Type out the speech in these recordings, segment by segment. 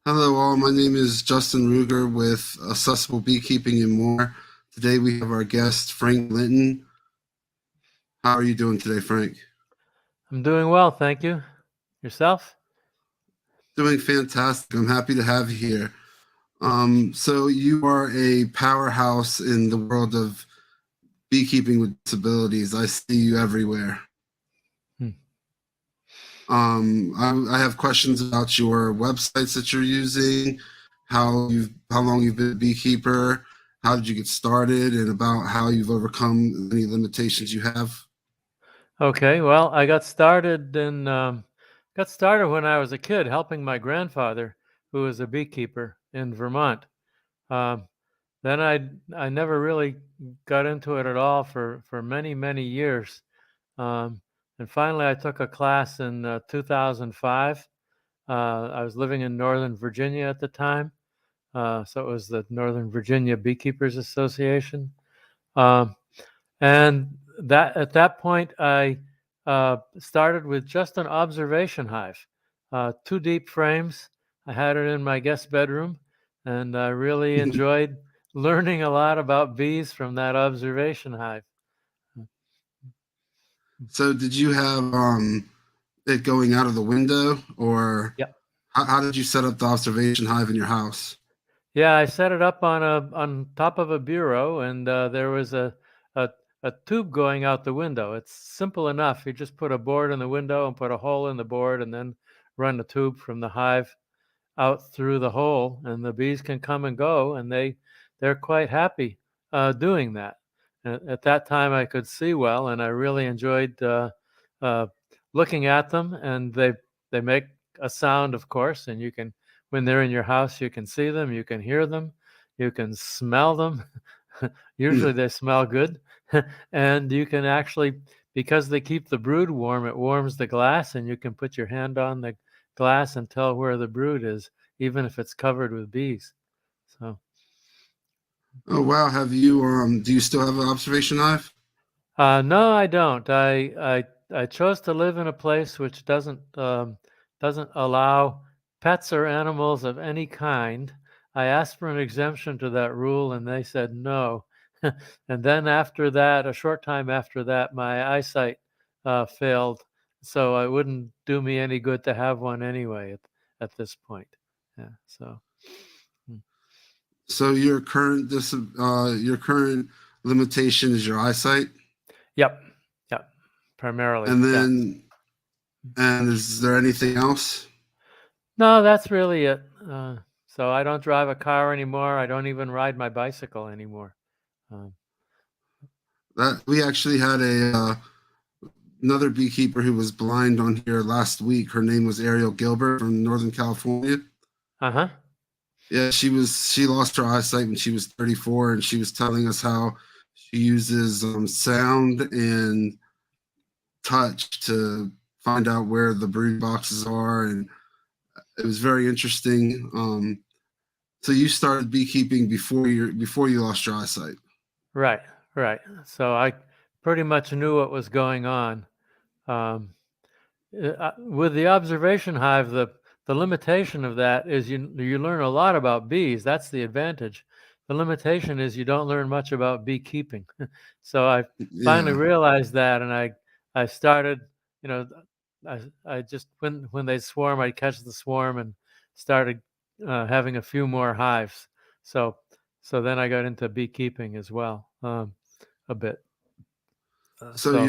Hello, all. My name is Justin Ruger with Accessible Beekeeping and more. Today we have our guest, Frank Linton. How are you doing today, Frank? I'm doing well, thank you. Yourself? Doing fantastic. I'm happy to have you here. So you are a powerhouse in the world of beekeeping with disabilities. I see you everywhere. Hmm. I have questions about your websites that you're using, how long you've been a beekeeper, how did you get started, and about how you've overcome any limitations you have. Okay, well, I got started when I was a kid, helping my grandfather, who was a beekeeper in Vermont. Um, then I never really got into it at all for many years, um, and finally I took a class in 2005. I was living in Northern Virginia at the time, so it was the Northern Virginia Beekeepers Association. Um, And that at that point, I started with just an observation hive, two deep frames. I had it in my guest bedroom, and I really enjoyed learning a lot about bees from that observation hive. So did you have it going out of the window, or Yeah, how did you set up the observation hive in your house? yeah. I set it up on top of a bureau, and there was a a tube going out the window. It's simple enough. You just put a board in the window and put a hole in the board, and then run the tube from the hive out through the hole, and the bees can come and go, and they're quite happy doing that. At that time, I could see well, and I really enjoyed uh, looking at them. And they make a sound, of course, and you can, when they're in your house, you can see them, you can hear them, you can smell them. Usually, they smell good, and you can actually, because they keep the brood warm, it warms the glass, and you can put your hand on the glass and tell where the brood is, even if it's covered with bees. So, Oh wow, have you do you still have an observation hive? no, I don't. I chose to live in a place which doesn't allow pets or animals of any kind. I asked for an exemption to that rule, and they said no. And then after that, a short time after that, my eyesight failed, so it wouldn't do me any good to have one anyway at this point. Yeah. So. mm, So your current limitation is your eyesight, Yep. Yep. Primarily and that. then and is there anything else? No, that's really it. So I don't drive a car anymore. I don't even ride my bicycle anymore. Um, That we actually had a another beekeeper who was blind on here last week. Her name was Ariel Gilbert from Northern California. uh-huh. Yeah, she lost her eyesight when she was 34, and she was telling us how she uses sound and touch to find out where the brood boxes are, and it was very interesting. So you started beekeeping before you lost your eyesight. Right. Right. So I pretty much knew what was going on. Um, with the observation hive, the limitation of that is you learn a lot about bees. That's the advantage. The limitation is you don't learn much about beekeeping. So I finally Yeah. realized that, and I started, you know, I just, when they swarm, I catch the swarm and started having a few more hives. So so then I got into beekeeping as well, a bit. So So.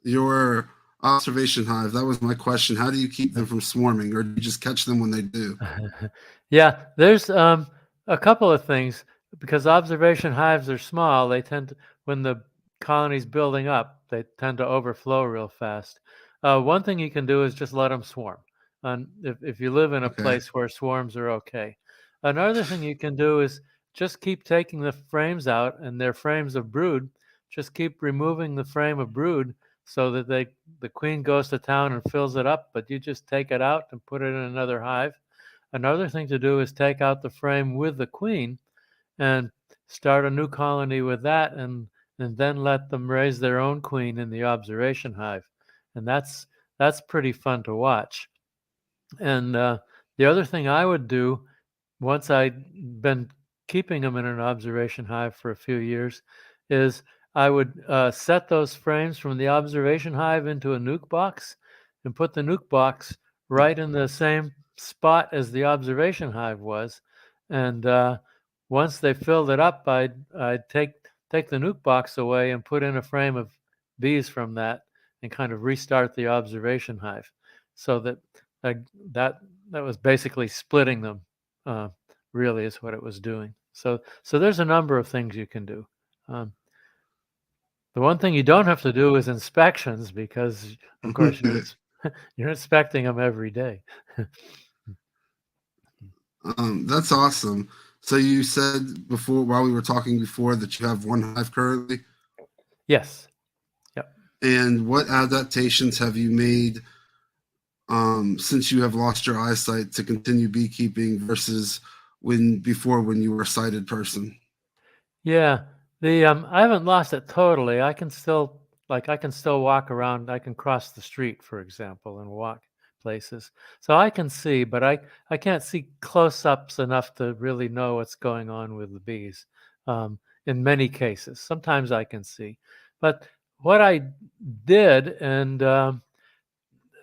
your observation hive. That was my question. How do you keep them from swarming, or do you just catch them when they do? Yeah, there's a couple of things, because observation hives are small. They tend to, when the colony's building up, they tend to overflow real fast. One thing you can do is just let them swarm, and if you live in a Okay. place where swarms are okay. Another thing you can do is just keep taking the frames out, and they're frames of brood. Just keep removing the frame of brood so that the queen goes to town and fills it up, but you just take it out and put it in another hive. Another thing to do is take out the frame with the queen and start a new colony with that, and then let them raise their own queen in the observation hive. And that's pretty fun to watch. And The other thing I would do once I'd been keeping them in an observation hive for a few years is I would set those frames from the observation hive into a nuke box and put the nuke box right in the same spot as the observation hive was. And once they filled it up, I'd take the nuke box away and put in a frame of bees from that and kind of restart the observation hive, so that uh, that that was basically splitting them. Uh, really, is what it was doing. So there's a number of things you can do. Um, the one thing you don't have to do is inspections, because, of course, you're inspecting them every day. That's awesome. So you said before, while we were talking before, that you have one hive currently. Yes. Yep. And what adaptations have you made since you have lost your eyesight to continue beekeeping versus when you were a sighted person? Yeah. The I haven't lost it totally. I can still walk around. I can cross the street, for example, and walk places. So I can see, but I can't see close-ups enough to really know what's going on with the bees. Um, in many cases, sometimes I can see, but what I did, and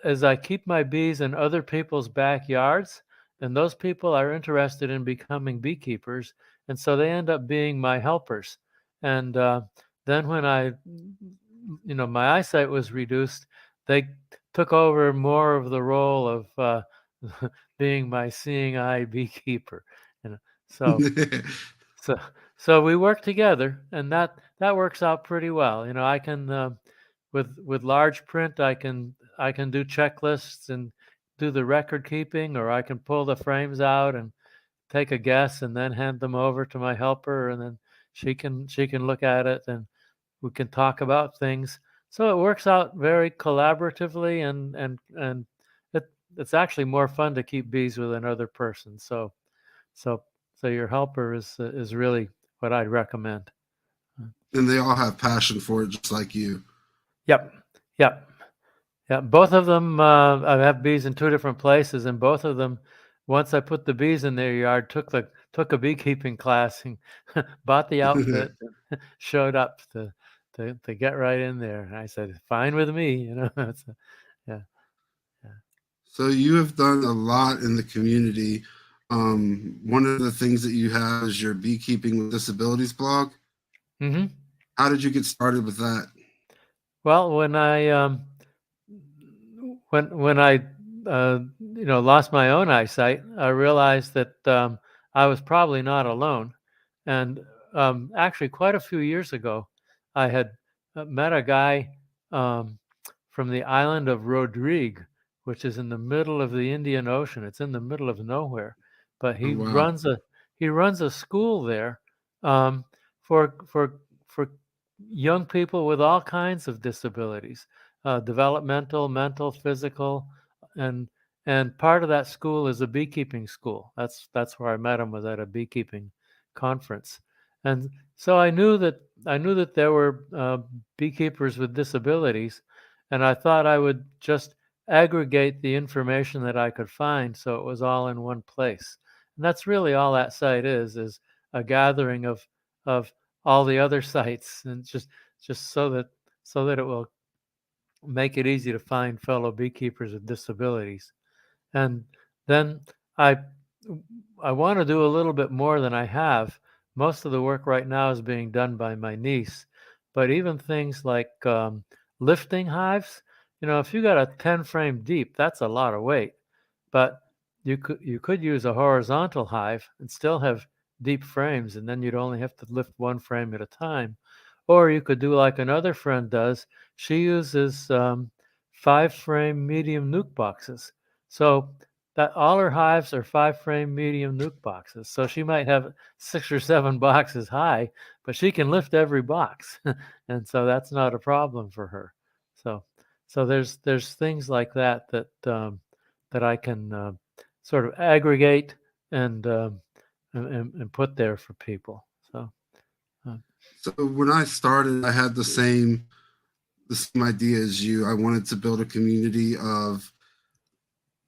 as I keep my bees in other people's backyards, and those people are interested in becoming beekeepers, and so they end up being my helpers. And then when my eyesight was reduced, they took over more of the role of being my seeing eye beekeeper. You know, so so so we work together, and that works out pretty well. I can with large print, I can do checklists and do the record keeping, or I can pull the frames out and take a guess and then hand them over to my helper, and then she can look at it, and we can talk about things. So it works out very collaboratively, and it's actually more fun to keep bees with another person. So so your helper is really what I'd recommend. And they all have passion for it, just like you. Yep. Yep. Yeah, both of them, I have bees in two different places, and both of them, once I put the bees in their yard, took a beekeeping class and bought the outfit and showed up to get right in there. And I said, "Fine with me." Yeah, yeah. So you have done a lot in the community. One of the things that you have is your Beekeeping with Disabilities blog. Hmm. How did you get started with that? Well, when I lost my own eyesight, I realized that I was probably not alone. And actually, quite a few years ago, I had met a guy um, from the island of Rodrigue, which is in the middle of the Indian Ocean. It's in the middle of nowhere, but Oh, wow. he runs a school there um, for young people with all kinds of disabilities, developmental, mental, physical, and and part of that school is a beekeeping school. That's where I met him, was at a beekeeping conference. And so I knew that there were beekeepers with disabilities, and I thought I would just aggregate the information that I could find so it was all in one place. And that's really all that site is a gathering of all the other sites, and just so that it will make it easy to find fellow beekeepers with disabilities. And then I I want to do a little bit more than I have. Most of the work right now is being done by my niece, but even things like lifting hives, if you got a 10 frame deep, that's a lot of weight. But you could use a horizontal hive and still have deep frames, and then you'd only have to lift one frame at a time. Or you could do like another friend does. She uses 5 frame medium nuke boxes. So that all her hives are 5 frame medium nuke boxes. So she might have 6 or 7 boxes high, but she can lift every box, and so that's not a problem for her. So there's things like that I can sort of aggregate and put there for people. So uh, So when I started, I had the same idea as you. I wanted to build a community of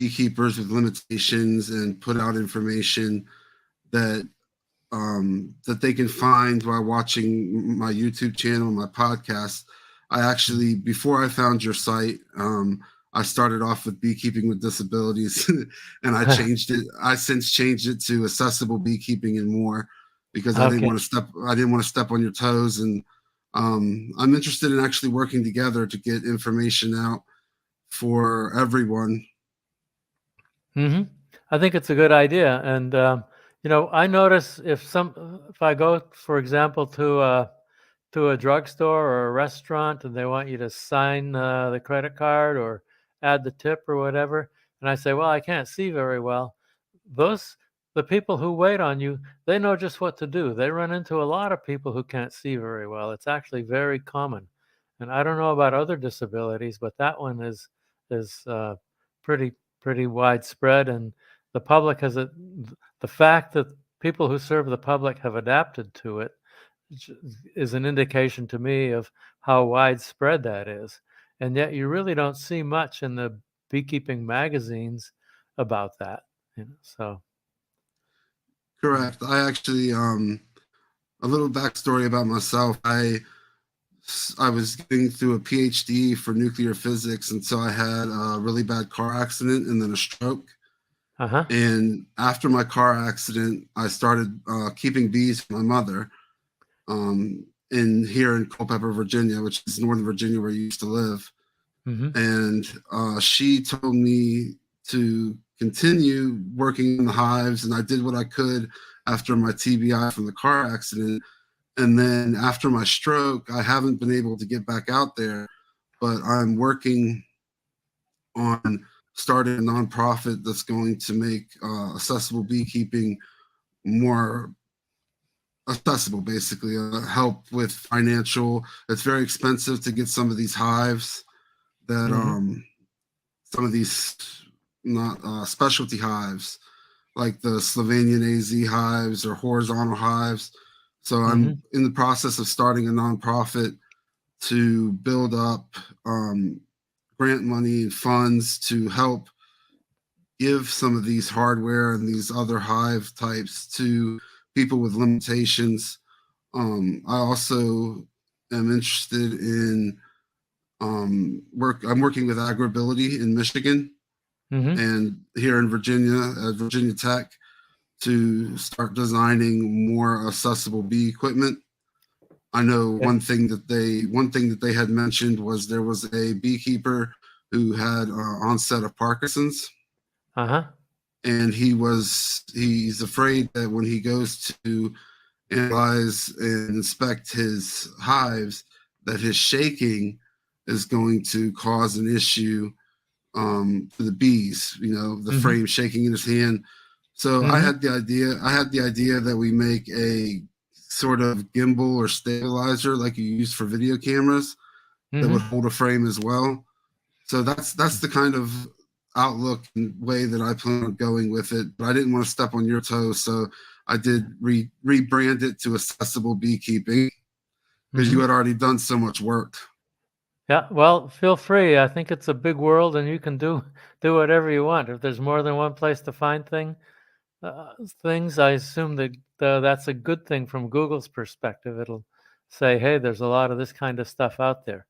beekeepers with limitations and put out information that that they can find while watching my YouTube channel, my podcast. I actually, before I found your site, I started off with Beekeeping with Disabilities, and I changed it. I since changed it to Accessible Beekeeping and More because I didn't Okay. want to step. I didn't want to step on your toes, and I'm interested in actually working together to get information out for everyone. Hmm. I think it's a good idea, and I notice if I go, for example, to a drugstore or a restaurant, and they want you to sign the credit card or add the tip or whatever, and I say, "Well, I can't see very well." Those the people who wait on you, they know just what to do. They run into a lot of people who can't see very well. It's actually very common, and I don't know about other disabilities, but that one is pretty pretty widespread, and the public has a the fact that people who serve the public have adapted to it is an indication to me of how widespread that is. And yet you really don't see much in the beekeeping magazines about that. So Correct. I actually, a little backstory about myself. I was getting through a PhD for nuclear physics, and so I had a really bad car accident and then a stroke. uh-huh. And after my car accident, I started keeping bees for my mother in here in Culpeper, Virginia, which is Northern Virginia where I used to live. Hmm. And she told me to continue working in the hives, and I did what I could after my TBI from the car accident. And then after my stroke, I haven't been able to get back out there, but I'm working on starting a nonprofit that's going to make accessible beekeeping more accessible, basically, help with financial. It's very expensive to get some of these hives that, Hmm. some of these not specialty hives like the Slovenian AZ hives or horizontal hives. So I'm Hmm. in the process of starting a nonprofit to build up grant money and funds to help give some of these hardware and these other hive types to people with limitations. I also am interested in work. I'm working with Agribility in Michigan Hmm. and here in Virginia at Virginia Tech to start designing more accessible bee equipment. I know Yeah. one thing that they had mentioned was there was a beekeeper who had onset of Parkinson's, Uh-huh. and he's afraid that when he goes to analyze and inspect his hives, that his shaking is going to cause an issue for the bees. You know, the Hmm. frame shaking in his hand. So I Hmm. had the idea. I had the idea that we make a sort of gimbal or stabilizer like you use for video cameras that would Hmm. hold a frame as well. So that's the kind of outlook and way that I plan on going with it. But I didn't want to step on your toes, so I did rebrand it to Accessible Beekeeping because you Hmm. had already done so much work. Yeah, well, feel free. I think it's a big world, and you can do whatever you want. If there's more than one place to find things, I assume that that's a good thing from Google's perspective. It'll say, "Hey, there's a lot of this kind of stuff out there."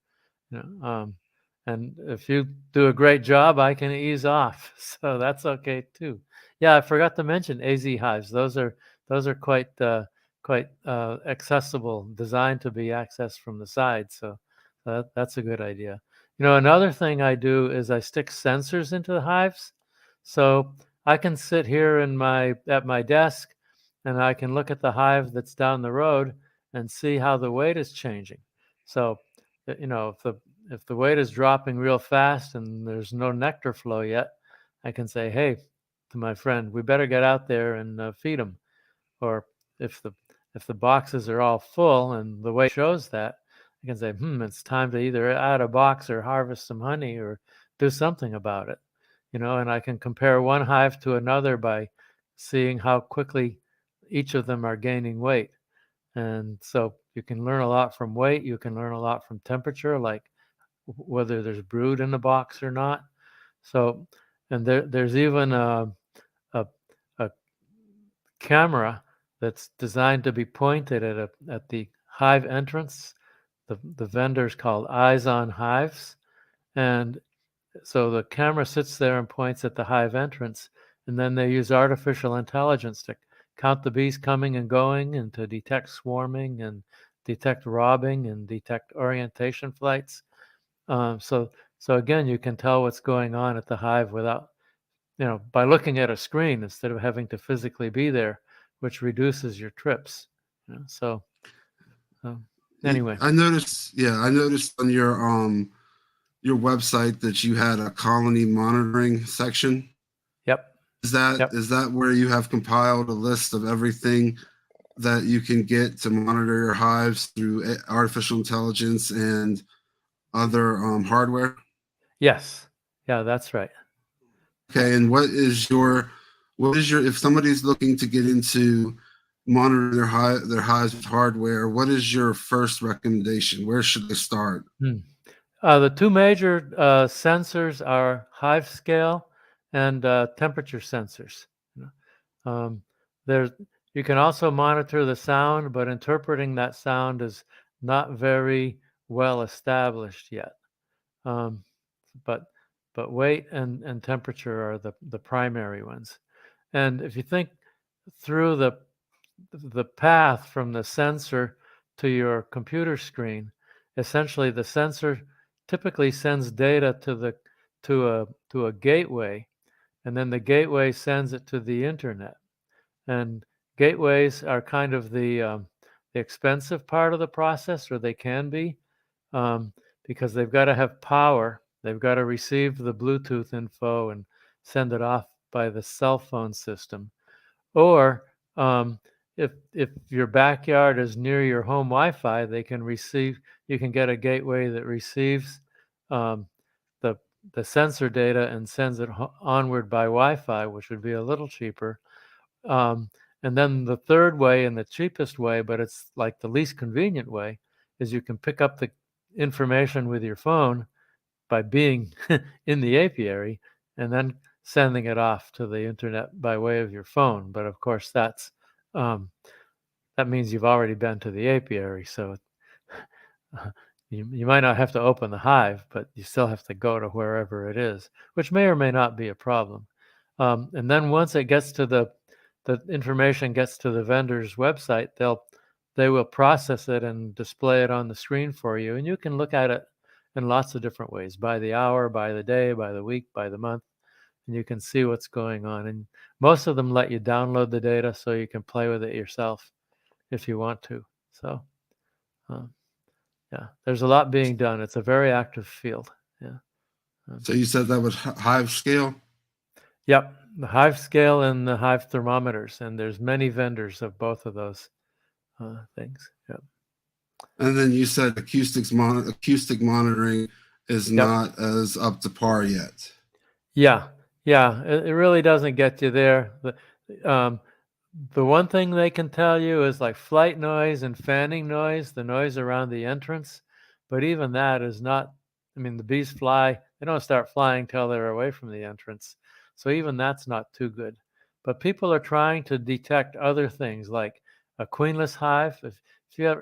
You know, and if you do a great job, I can ease off, so that's okay too. Yeah, I forgot to mention AZ hives. Those are quite accessible, designed to be accessed from the side. So that's a good idea. Another thing I do is I stick sensors into the hives, so I can sit here at my desk, and I can look at the hive that's down the road and see how the weight is changing. So, if the weight is dropping real fast and there's no nectar flow yet, I can say, "Hey," to my friend, "we better get out there and feed them." Or if the boxes are all full and the weight shows that, I can say, "It's time to either add a box or harvest some honey or do something about it." And I can compare one hive to another by seeing how quickly each of them are gaining weight. And so you can learn a lot from weight. You can learn a lot from temperature, like whether there's brood in the box or not. So And there's even a camera that's designed to be pointed at the hive entrance. The vendor's called Eyes on Hives, and so the camera sits there and points at the hive entrance, and then they use artificial intelligence to count the bees coming and going, and to detect swarming and detect robbing and detect orientation flights. So again, you can tell what's going on at the hive without, by looking at a screen instead of having to physically be there, which reduces your trips. So anyway. I noticed. Yeah, I noticed on your website that you had a colony monitoring section. Yep. Is that Yep. is that where you have compiled a list of everything that you can get to monitor your hives through artificial intelligence and other hardware? Yes. Yeah, that's right. Okay, and what is your if somebody's looking to get into monitor their hives with hardware, what is your first recommendation? Where should they start? Hmm. The two major sensors are hive scale and temperature sensors. You know. There's You can also monitor the sound, but interpreting that sound is not very well established yet. Um, but weight and temperature are the primary ones. And if you think through the path from the sensor to your computer screen, essentially the sensor typically sends data to a gateway, and then the gateway sends it to the internet. And gateways are kind of the expensive part of the process, or they can be, um, because they've got to have power. They've got to receive the Bluetooth info and send it off by the cell phone system. Or if your backyard is near your home Wi-Fi, you can get a gateway that receives um, the the sensor data and sends it onward by Wi-Fi, which would be a little cheaper. Um, and then the third way, and the cheapest way, but it's like the least convenient way, is you can pick up the information with your phone by being in the apiary and then sending it off to the internet by way of your phone. But of course, um, that means you've already been to the apiary, so you might not have to open the hive, but you still have to go to wherever it is, which may or may not be a problem. And then once it gets to the information gets to the vendor's website, they will process it and display it on the screen for you, and you can look at it in lots of different ways, by the hour, by the day, by the week, by the month, and you can see what's going on. And most of them let you download the data so you can play with it yourself if you want to. So, um, yeah, there's a lot being done. It's a very active field. Yeah. So you said that was hive scale? Yep, the Hive scale and the Hive thermometers, and there's many vendors of both of those things. Yep. And then you said acoustic monitoring is Yep. not as up to par yet. Yeah. Yeah. It really doesn't get you there. Um, the one thing they can tell you is like flight noise and fanning noise, the noise around the entrance. But even that is not, I mean, the bees fly, they don't start flying till they're away from the entrance. So even that's not too good. But people are trying to detect other things like a queenless hive. If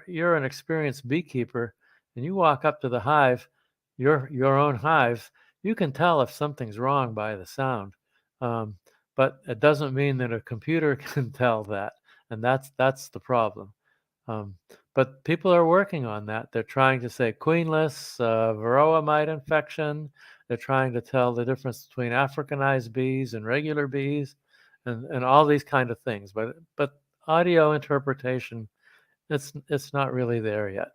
you're an experienced beekeeper and you walk up to the hive, your own hive, you can tell if something's wrong by the sound. Um, but it doesn't mean that a computer can tell that, and that's the problem. Um, but people are working on that. They're trying to say queenless, varroa mite infection. They're trying to tell the difference between Africanized bees and regular bees, and all these kind of things. But audio interpretation, it's not really there yet.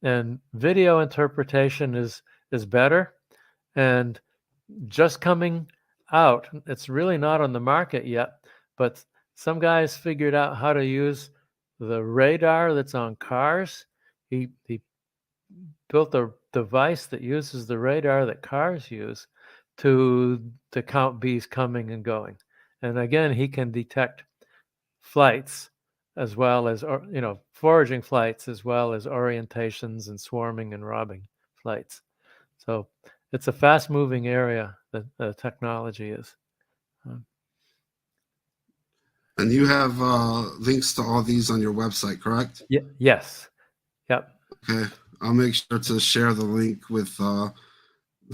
And video interpretation is better, and just coming out. It's really not on the market yet, but some guys figured out how to use the radar that's on cars. He built a device that uses the radar that cars use to count bees coming and going. And again, he can detect flights as well as, foraging flights, as well as orientations and swarming and robbing flights. So it's a fast-moving area, the technology is. And you have links to all these on your website, correct? Yes. Yep. Okay. I'll make sure to share the link with the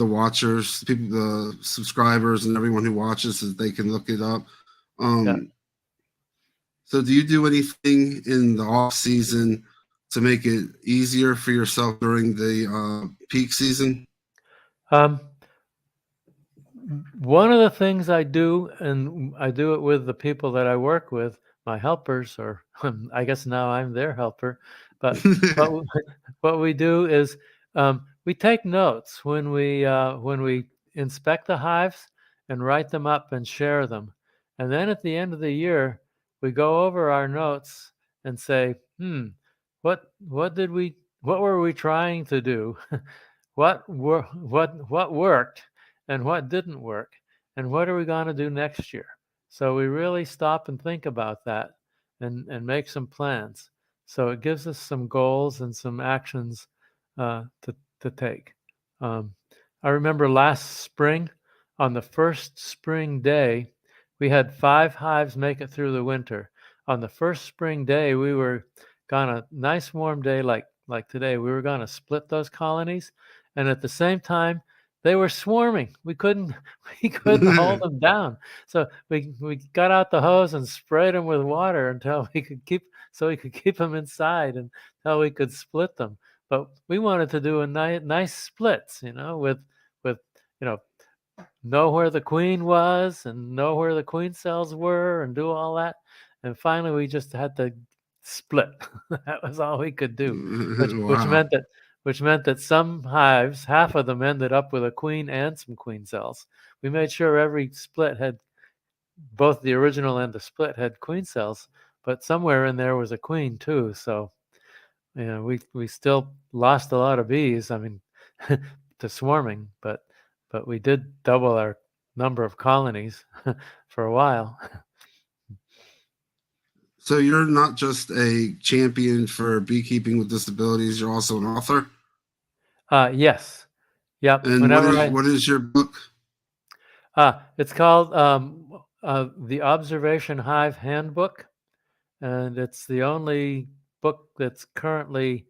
watchers, people, the subscribers, and everyone who watches, so that they can look it up. Yep. So, do you do anything in the off season to make it easier for yourself during the peak season? Um, One of the things I do, and I do it with the people that I work with, my helpers, or I guess now I'm their helper. But what we, what we do is we take notes when we inspect the hives and write them up and share them, and then at the end of the year we go over our notes and say, what were we trying to do? What worked and what didn't work, and what are we going to do next year? So we really stop and think about that and make some plans. So it gives us some goals and some actions to take. Um, I remember last spring, on the first spring day, we had 5 hives make it through the winter. On the first spring day, we were gonna, nice warm day like today, we were gonna split those colonies, and at the same time they were swarming. We couldn't we couldn't hold them down. So we got out the hose and sprayed them with water until we could keep them inside until we could split them. But we wanted to do a nice splits, with know where the queen was and know where the queen cells were and do all that. And finally, we just had to split. That was all we could do, which Wow. meant that some hives, half of them, ended up with a queen and some queen cells. We made sure every split had, both the original and the split had queen cells, but somewhere in there was a queen too. So we still lost a lot of bees. I mean, to swarming, but we did double our number of colonies for a while. So you're not just a champion for beekeeping with disabilities, you're also an author. Yes. Yep. And Whenever what is your book? it's called the Observation Hive Handbook, and it's the only book that's currently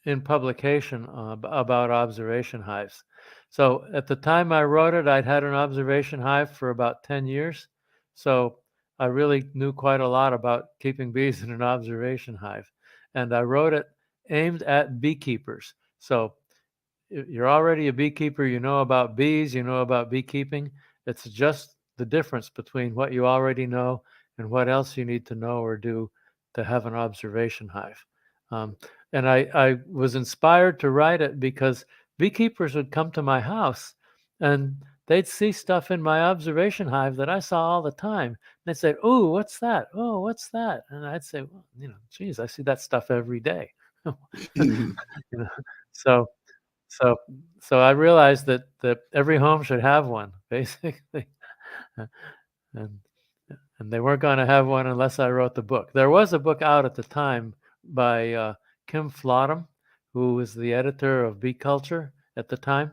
in publication about observation hives. So at the time I wrote it, I'd had an observation hive for about 10 years. So I really knew quite a lot about keeping bees in an observation hive. And I wrote it aimed at beekeepers. So you're already a beekeeper, you know about bees, you know about beekeeping. It's just the difference between what you already know and what else you need to know or do to have an observation hive. Um, and I was inspired to write it because beekeepers would come to my house and they'd see stuff in my observation hive that I saw all the time. They'd say, "Oh, what's that? Oh, what's that?" And I'd say, "Well, geez, I see that stuff every day." You know, so so so I realized that every home should have one, basically. And and they weren't gonna have one unless I wrote the book. There was a book out at the time by, Kim Flodham, who was the editor of Bee Culture at the time,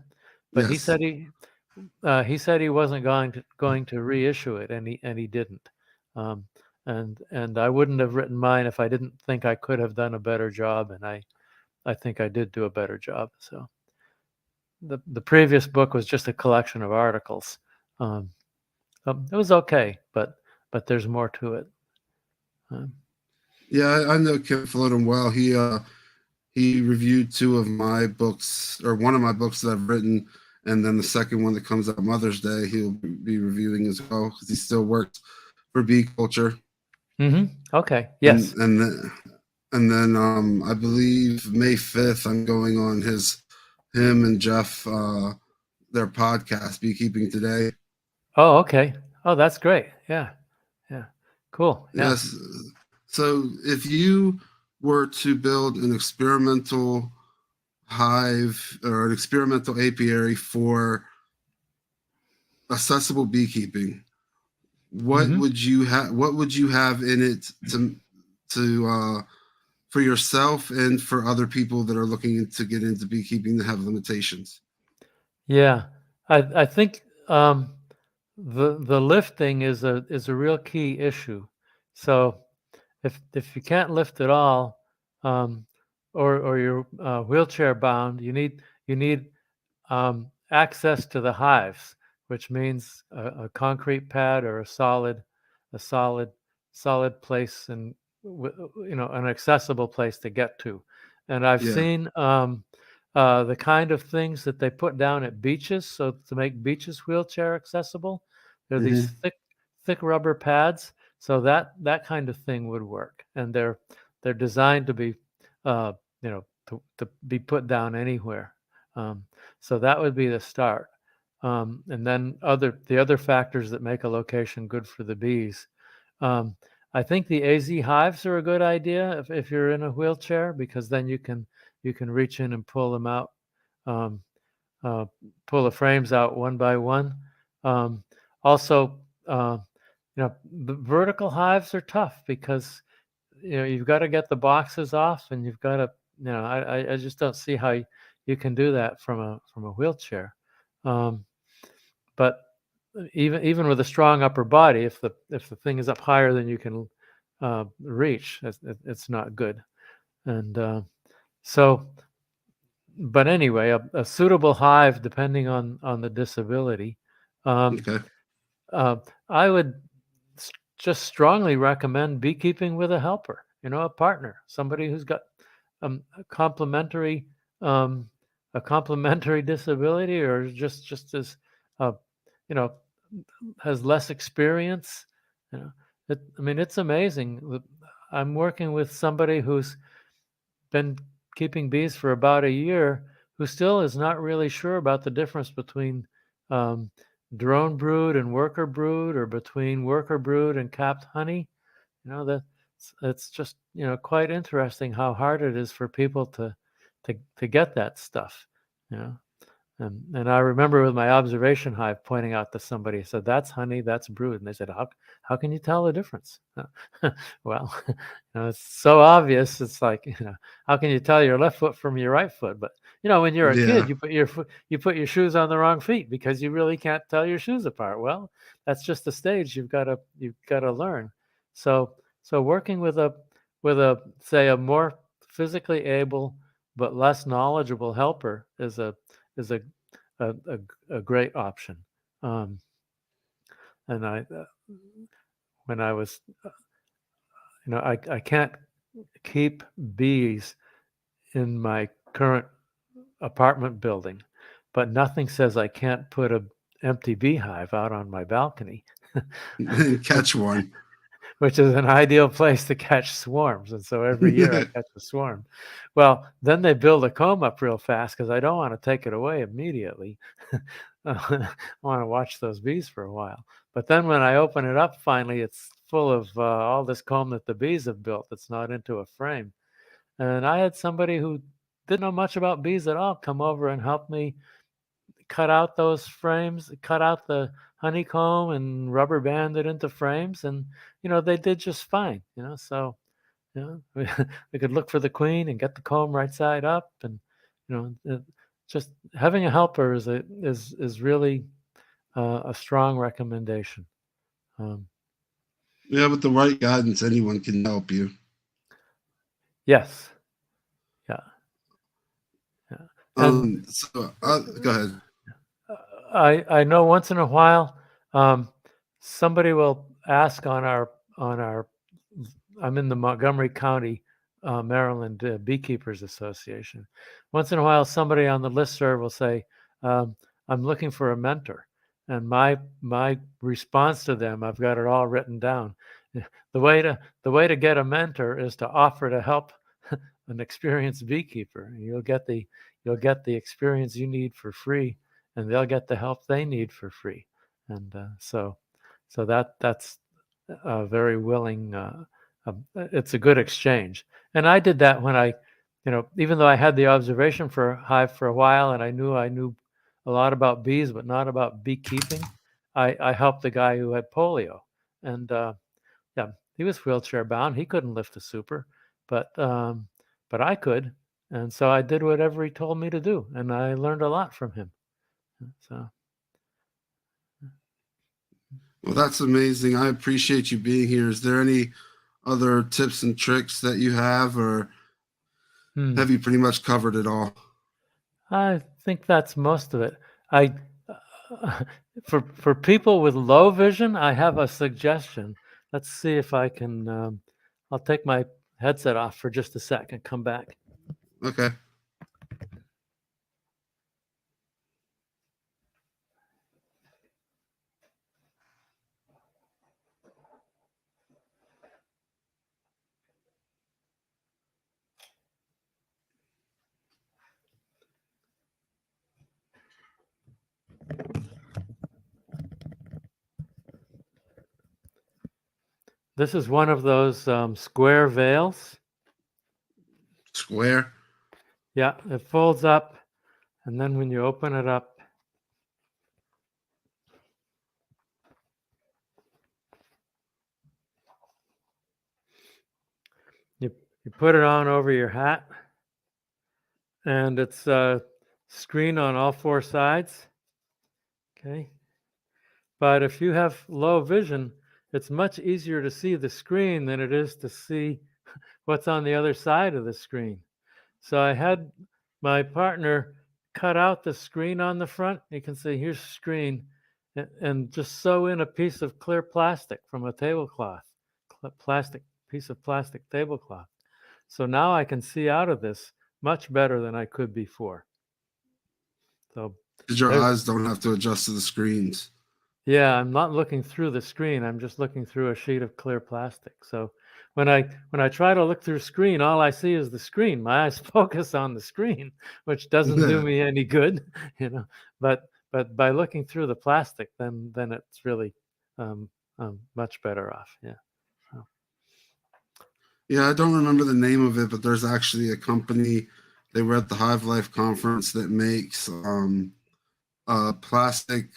but Yes. he said he wasn't going to reissue it, and he didn't. Um, and I wouldn't have written mine if I didn't think I could have done a better job, and I think I did do a better job, so. The previous book was just a collection of articles. Um, it was okay, but there's more to it. Um, Yeah, I know Kim Floden well. He reviewed two of my books, or one of my books that I've written, and then the second one that comes out Mother's Day, he'll be reviewing as well because he still works for Bee Culture. Okay. And Yes. then I believe May 5th I'm going on him and Jeff their podcast Beekeeping Today. Oh, okay. Oh, that's great. Yeah. Yeah. Cool. Yeah. Yes. So if you were to build an experimental hive or an experimental apiary for accessible beekeeping, hmm what would you have in it to for yourself and for other people that are looking to get into beekeeping that have limitations? Yeah, I think the lifting is a real key issue. So if you can't lift at all, um, or you're wheelchair bound, you need access to the hives, which means a concrete pad or a solid, solid place, and an accessible place to get to. And I've Yeah. seen the kind of things that they put down at beaches, so to make beaches wheelchair accessible. They're these Hmm. thick rubber pads, so that kind of thing would work, and they're designed to be to be put down anywhere. Um, so that would be the start. And then the other factors that make a location good for the bees. Um, I think the AZ hives are a good idea if you're in a wheelchair, because then you can reach in and pull them out, um, uh, pull the frames out one by one. Um, Also, the vertical hives are tough because you've got to get the boxes off, and you've got to I just don't see how you can do that from a wheelchair. Um, but even with a strong upper body, if the thing is up higher than you can reach, it's not good. And so, but anyway, a suitable hive, depending on the disability. Um, Okay. uh, I would just strongly recommend beekeeping with a helper, a partner, somebody who's got um, a complementary um, a complementary disability, or just as uh, you know has less experience. You know, I mean, it's amazing. I'm working with somebody who's been keeping bees for about a year, who still is not really sure about the difference between um, drone brood and worker brood, or between worker brood and capped honey. That it's just quite interesting how hard it is for people to get that stuff. You know. And I remember with my observation hive pointing out to somebody, I said, "That's honey, that's brood." And they said, "How can you tell the difference?" Well, it's so obvious. It's like, how can you tell your left foot from your right foot? But when you're a Yeah. kid, you put your shoes on the wrong feet because you really can't tell your shoes apart. Well, that's just the stage you've got to learn. So working with a say a more physically able but less knowledgeable helper is a great option. Um, and when I was, I can't keep bees in my current apartment building, but nothing says I can't put a empty beehive out on my balcony, Catch one. which is an ideal place to catch swarms. And so every year I catch a swarm. Well, then they build a comb up real fast because I don't want to take it away immediately. I want to watch those bees for a while. But then when I open it up, finally, it's full of all this comb that the bees have built that's not into a frame. And I had somebody who didn't know much about bees at all come over and help me cut out those frames, cut out the honeycomb and rubber band it into frames. And, they did just fine, so, we could look for the queen and get the comb right side up. And, just having a helper is really a strong recommendation. Um, Yeah, with the right guidance, anyone can help you. yes. Yeah. Yeah. And So go ahead. I know once in a while, um, somebody will ask on our. I'm in the Montgomery County, Maryland Beekeepers Association. Once in a while, somebody on the listserv will say, "I'm looking for a mentor," and my response to them, I've got it all written down. The way to get a mentor is to offer to help an experienced beekeeper. You'll get the experience you need for free, and they'll get the help they need for free. And so that's a very willing. It's a good exchange. And I did that when even though I had the observation for hive for a while, and I knew a lot about bees, but not about beekeeping. I helped the guy who had polio, and yeah, he was wheelchair bound. He couldn't lift a super, but I could, and so I did whatever he told me to do, and I learned a lot from him. So. Well, that's amazing. I appreciate you being here. Is there any other tips and tricks that you have, or have you pretty much covered it all? I think that's most of it. I for people with low vision, I have a suggestion. Let's see if I can. I'll take my headset off for just a sec and come back. Okay. This is one of those square veils. Square. Yeah, it folds up, and then when you open it up, you put it on over your hat, and it's screen on all four sides. Okay. But if you have low vision, it's much easier to see the screen than it is to see what's on the other side of the screen. So I had my partner cut out the screen on the front. You can see here's the screen, and just sew in a piece of clear plastic from a tablecloth, piece of plastic tablecloth. So now I can see out of this much better than I could before. So Because your eyes don't have to adjust to the screens. yeah, I'm not looking through the screen. I'm just looking through a sheet of clear plastic. So when I try to look through screen, all I see is the screen. My eyes focus on the screen, which doesn't do me any good, you know. But by looking through the plastic, then it's really much better off. Yeah. So. Yeah, I don't remember the name of it, but there's actually a company. They were at the Hive Life conference that makes plastic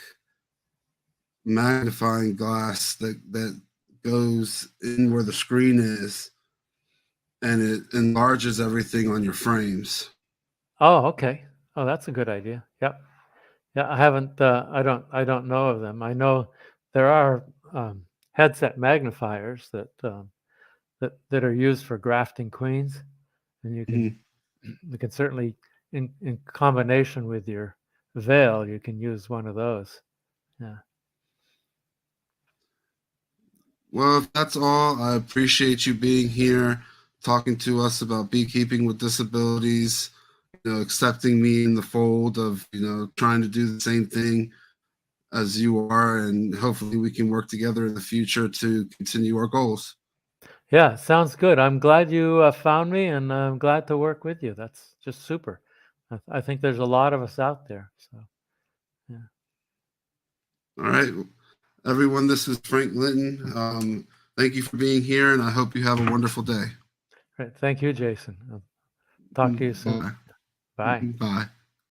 magnifying glass that goes in where the screen is, and it enlarges everything on your frames. Oh, okay. Oh, that's a good idea. Yep. Yeah, I haven't. I don't know of them. I know there are headset magnifiers that that are used for grafting queens, and you can certainly in combination with your veil, you can use one of those. Yeah. Well, if that's all, I appreciate you being here, talking to us about beekeeping with disabilities, accepting me in the fold of, trying to do the same thing as you are, and hopefully we can work together in the future to continue our goals. Yeah, sounds good. I'm glad you found me, and I'm glad to work with you. That's just super. I think there's a lot of us out there. So, yeah. All right, everyone, this is Frank Linton. Thank you for being here, and I hope you have a wonderful day. Great. Thank you, Jason. I'll talk to you soon. Bye. Bye. Bye.